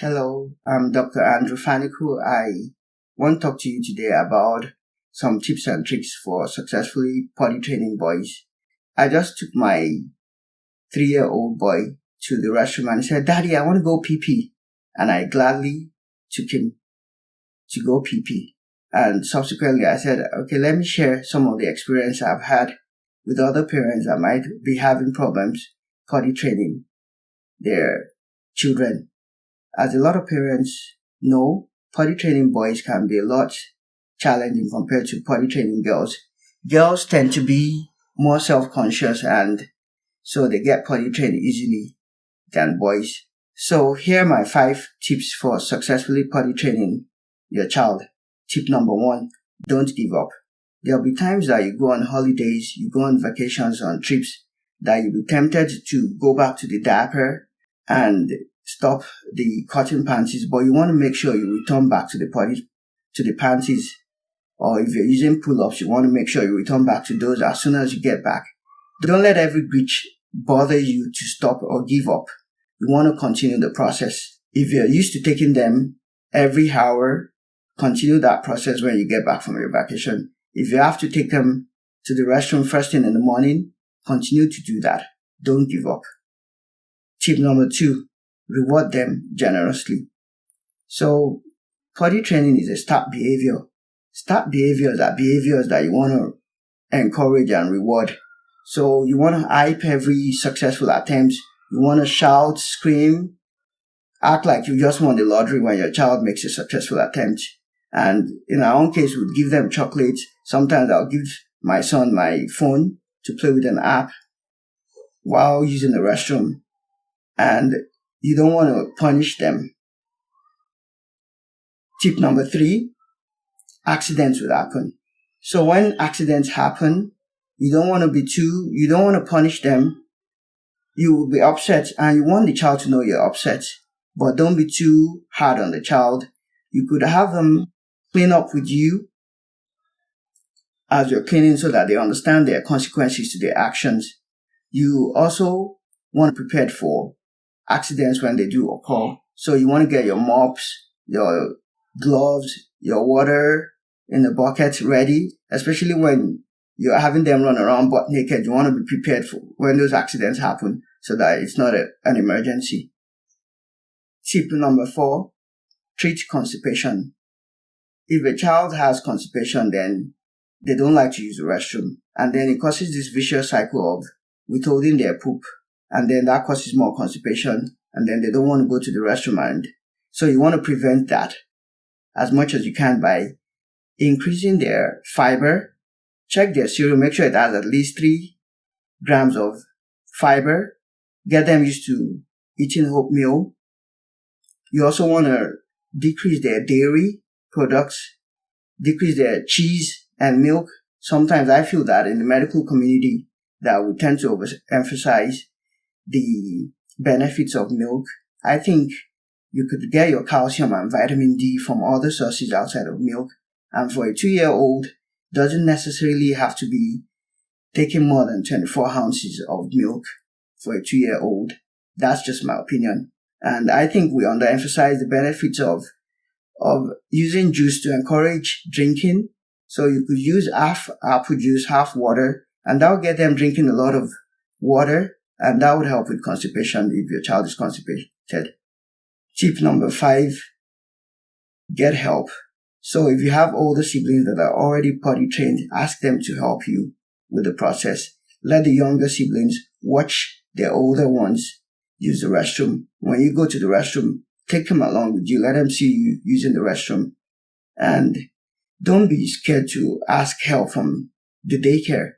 Hello, I'm Dr. Andrew Faniku. I want to talk to you today about some tips and tricks for successfully potty training boys. I just took my 3-year-old boy to the restroom and he said, "Daddy, I want to go pee-pee." And I gladly took him to go pee-pee. And subsequently I said, okay, let me share some of the experience I've had with other parents that might be having problems potty training their children. As a lot of parents know, potty training boys can be a lot challenging compared to potty training girls. Girls tend to be more self-conscious and so they get potty trained easily than boys. So here are my 5 tips for successfully potty training your child. Tip number 1, don't give up. There'll be times that you go on holidays, you go on vacations, on trips, that you'll be tempted to go back to the diaper and stop the cotton panties, but you want to make sure you return back to the panties. Or if you're using pull-ups, you want to make sure you return back to those as soon as you get back. Don't let every glitch bother you to stop or give up. You want to continue the process. If you're used to taking them every hour, continue that process when you get back from your vacation. If you have to take them to the restroom first thing in the morning, continue to do that. Don't give up. Tip number 2, reward them generously. So, potty training is a start behavior. Start behaviors are behaviors that you want to encourage and reward. So, you want to hype every successful attempt. You want to shout, scream, act like you just won the lottery when your child makes a successful attempt. And in our own case, we'd give them chocolates. Sometimes I'll give my son my phone to play with an app while using the restroom. And you don't want to punish them. Tip number 3, accidents will happen. So when accidents happen, you don't want to punish them. You will be upset and you want the child to know you're upset, but don't be too hard on the child. You could have them clean up with you as you're cleaning so that they understand their consequences to their actions. You also want to be prepared for accidents when they do occur. So you want to get your mops, your gloves, your water in the bucket ready, especially when you're having them run around butt naked. You want to be prepared for when those accidents happen so that it's not an emergency. Tip number 4, treat constipation. If a child has constipation, then they don't like to use the restroom. And then it causes this vicious cycle of withholding their poop. And then that causes more constipation. And then they don't want to go to the restroom. And so you want to prevent that as much as you can by increasing their fiber. Check their cereal. Make sure it has at least 3 grams of fiber. Get them used to eating oatmeal. You also want to decrease their dairy products, decrease their cheese and milk. Sometimes I feel that in the medical community that we tend to overemphasize the benefits of milk. I think you could get your calcium and vitamin D from other sources outside of milk. And for a 2-year-old, doesn't necessarily have to be taking more than 24 ounces of milk for a 2-year-old. That's just my opinion. And I think we underemphasize the benefits of using juice to encourage drinking. So you could use half apple juice, half water, and that will get them drinking a lot of water, and that would help with constipation if your child is constipated. Tip number 5, get help. So if you have older siblings that are already potty trained, ask them to help you with the process. Let the younger siblings watch their older ones use the restroom. When you go to the restroom, take them along with you. Let them see you using the restroom. And don't be scared to ask help from the daycare.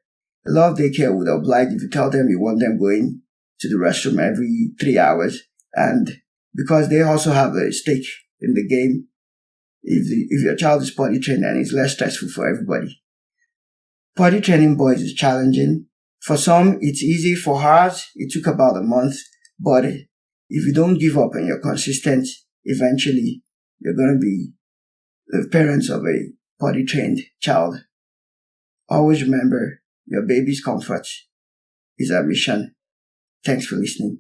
A lot of daycare would oblige if you tell them you want them going to the restroom every 3 hours. And because they also have a stake in the game, if your child is potty trained, then it's less stressful for everybody. Potty training boys is challenging. For some, it's easy. For ours, it took about a month. But if you don't give up and you're consistent, eventually you're going to be the parents of a potty trained child. Always remember, your baby's comfort is our mission. Thanks for listening.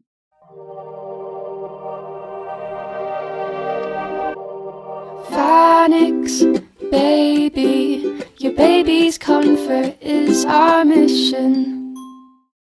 panics, baby. Your baby's comfort is our mission.